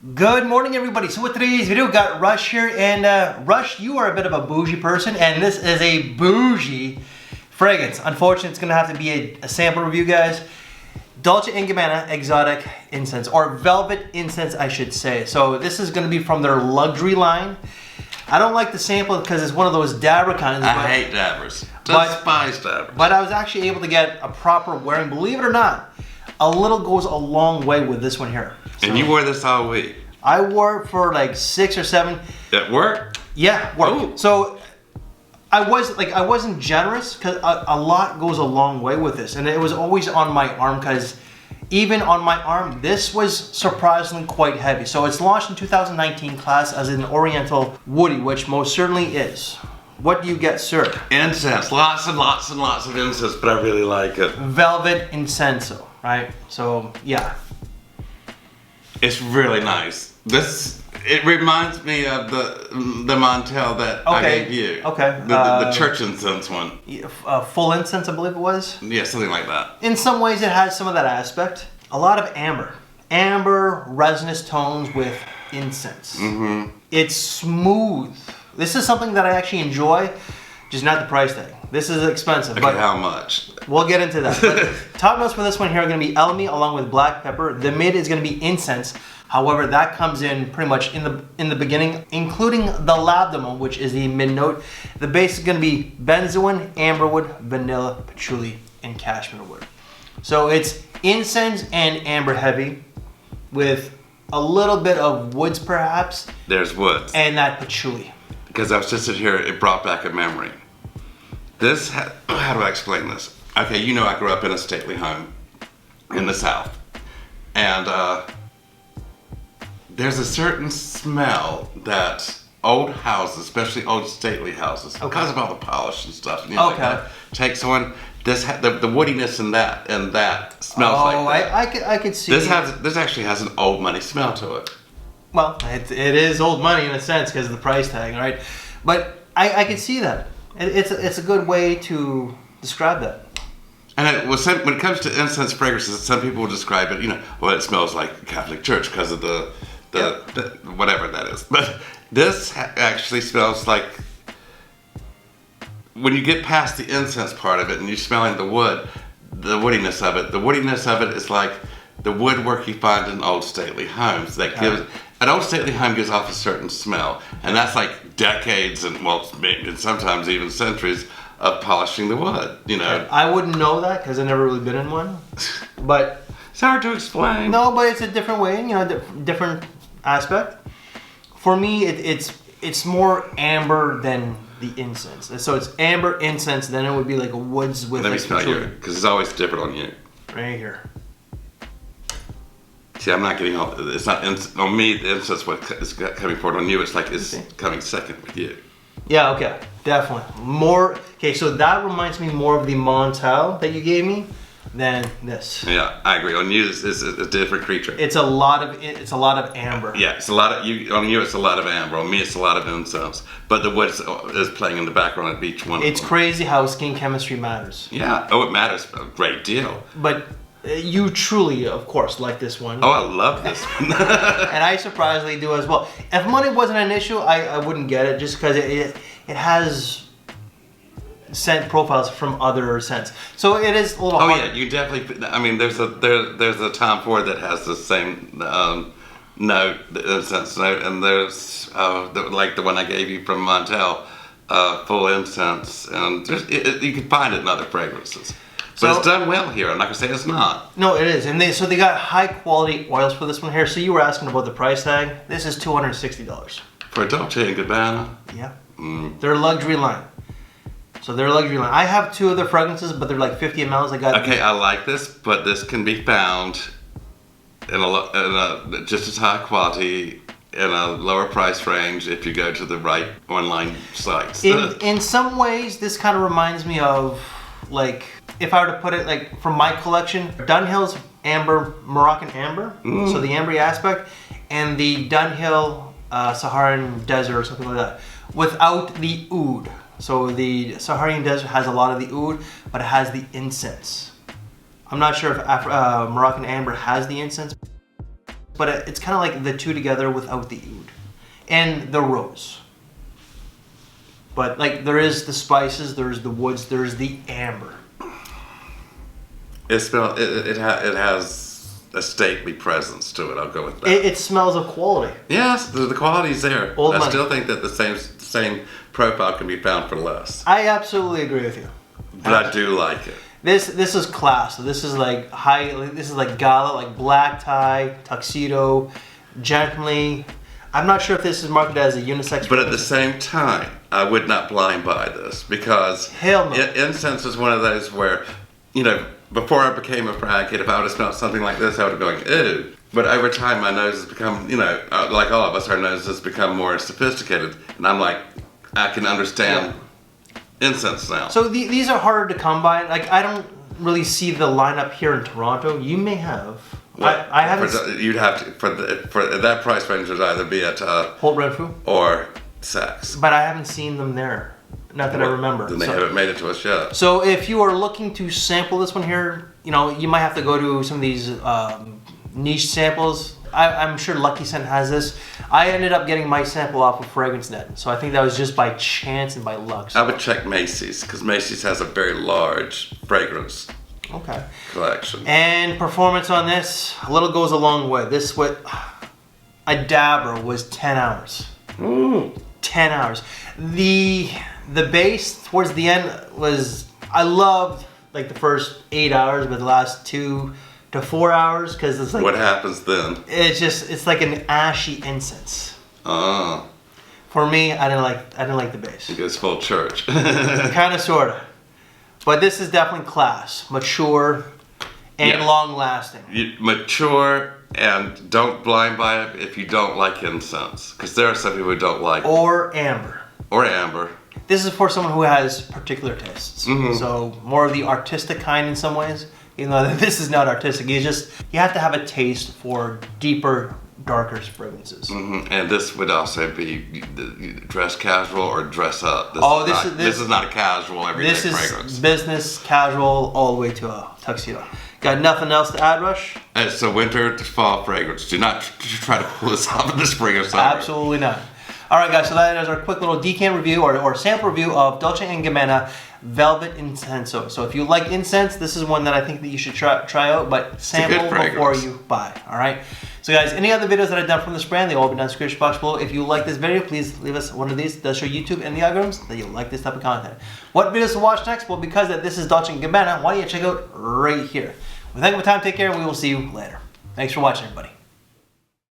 Good morning, everybody. So with today's video, we got Rush here, and Rush, you are a bit of a bougie person, and this is a bougie fragrance. Unfortunately, it's gonna have to be a sample review, guys. Dolce&Gabbana Exotic Incense, or Velvet Incense, I should say. So this is gonna be from their luxury line. I don't like the sample because it's one of those dabber kinds. I hate dabbers. Despise dabbers. But I was actually able to get a proper wearing. Believe it or not, a little goes a long way with this one here. So and you wore this all week? I wore it for like 6 or 7. At work? Yeah, work. Ooh. So I wasn't generous because a lot goes a long way with this, and it was always on my arm because even on my arm, this was surprisingly quite heavy. So it's launched in 2019 class as an Oriental Woody, which most certainly is. What do you get, sir? Incense, lots and lots and lots of incense, but I really like it. Velvet Incenso, right? So yeah. It's really nice. It reminds me of the Montel that I gave you. Okay. The church incense one. Full incense, I believe it was. Yeah, something like that. In some ways, it has some of that aspect. A lot of amber. Amber, resinous tones with incense. Mm-hmm. It's smooth. This is something that I actually enjoy, just not the price tag. This is expensive. Okay, but how much? We'll get into that. But top notes for this one here are going to be elemi along with black pepper. The mid is going to be incense. However, that comes in pretty much in the beginning, including the labdanum, which is the mid note. The base is going to be benzoin, amberwood, vanilla, patchouli, and cashmere wood. So it's incense and amber heavy with a little bit of woods perhaps. There's woods. And that patchouli. Because I was just sitting here, it brought back a memory. This, how do I explain this? Okay, you know I grew up in a stately home in the South. And there's a certain smell that old houses, especially old stately houses, because of all the polish and stuff, and like that, takes on. The woodiness in that smells like that. I could see. This actually has an old money smell to it. Well, it is old money in a sense because of the price tag, right? But I could see that. It's a good way to describe that. And when it comes to incense fragrances, some people will describe it, well, it smells like a Catholic church because of the whatever that is. But this actually smells like, when you get past the incense part of it and you're smelling the wood, the woodiness of it is like the woodwork you find in old stately homes. That gives an old stately home gives off a certain smell, and that's like decades and sometimes even centuries of polishing the wood. I wouldn't know that because I've never really been in one, but it's hard to explain. No, but it's a different way, different aspect. For me, it's more amber than the incense. So it's amber incense, then it would be like a woods with. Let me smell you, because it's always different on you. Right here. See, I'm not getting all. It's not on me. The incense what is coming forward on you. It's like it's coming second with you. Yeah. Okay. Definitely more. Okay. So that reminds me more of the Montel that you gave me than this. Yeah, I agree. On you, it's a different creature. It's a lot of amber. Yeah, it's a lot of you. On you, it's a lot of amber. On me, it's a lot of incense. But the wood is playing in the background of each one. It's crazy how skin chemistry matters. Yeah. Oh, it matters a great deal. But you truly, of course, like this one. Oh, I love this one. And I surprisingly do as well. If money wasn't an issue, I wouldn't get it just because it has scent profiles from other scents. So it is a little hard. Yeah, you definitely. I mean, there's a Tom Ford that has the same note, the incense note, and there's like the one I gave you from Montel, full incense, and you can find it in other fragrances. But it's done well here. I'm not gonna say it's not. No, it is, and they got high quality oils for this one here. So you were asking about the price tag. This is $260 for Dolce & Gabbana. Yeah, Their luxury line. So they're luxury line. I have 2 of their fragrances, but they're like 50 mLs. I like this, but this can be found in a just as high quality in a lower price range if you go to the right online sites. In some ways, this kind of reminds me of, like, if I were to put it like from my collection, Dunhill's Amber, Moroccan Amber, so the ambery aspect, and the Dunhill Saharan Desert or something like that, without the oud. So the Saharan Desert has a lot of the oud, but it has the incense. I'm not sure if Moroccan Amber has the incense, but it's kind of like the two together without the oud and the rose. But like there is the spices, there's the woods, there's the amber. It has a stately presence to it. I'll go with that. It smells of quality. Yes, the quality's there. Old I money. still think that the same profile can be found for less. I absolutely agree with you. But I do like it. This is class. So this is like this is like gala, like black tie, tuxedo, gently. I'm not sure if this is marketed as a unisex. But at the same time, I would not blind buy this because hell no. Incense is one of those where, you know, before I became a frat kid, if I would have smelled something like this, I would have gone, ew. But over time, my nose has become, you know, like all of us, our noses has become more sophisticated. And I'm like, I can understand incense now. So these are harder to come by. Like, I don't really see the lineup here in Toronto. You may have. Well, I haven't. You'd have to, for that price range, would either be at Holt Renfrew or Saks. But I haven't seen them there. Not that I remember. Then they haven't made it to us yet. So if you are looking to sample this one here, you know, you might have to go to some of these niche samples. I'm sure Lucky Scent has this. I ended up getting my sample off of Fragrance Net, so I think that was just by chance and by luck. So. I would check Macy's because Macy's has a very large fragrance collection. And performance on this, a little goes a long way. This a dabber was 10 hours. Ooh. 10 hours. The base towards the end was, I loved like the first 8 hours, but the last 2 to 4 hours because it's like. What happens then? It's like an ashy incense. Oh. For me, I didn't like the base. It goes full church. Kind of, sorta. But this is definitely class, mature, and long lasting. Mature, and don't blind buy it if you don't like incense, because there are some people who don't like. Or amber. Or amber. This is for someone who has particular tastes. Mm-hmm. So more of the artistic kind in some ways. Even though this is not artistic, you have to have a taste for deeper, darker fragrances. Mm-hmm. And this would also be dress casual or dress up. This is not a casual everyday fragrance. This is business, casual, all the way to a tuxedo. Got nothing else to add, Rush? It's a winter to fall fragrance. Do not try to pull this off in the spring or summer. Absolutely not. All right, guys, so that is our quick little decant review or sample review of Dolce & Gabbana Velvet Incenso. So if you like incense, this is one that I think that you should try out, but sample before you buy, all right? So guys, any other videos that I've done from this brand, they all be down in the description box below. If you like this video, please leave us one of these. It does show YouTube and the algorithms that you like this type of content. What videos to watch next? Well, because this is Dolce & Gabbana, why don't you check out right here. Well, thank you for your time, take care, and we will see you later. Thanks for watching, everybody.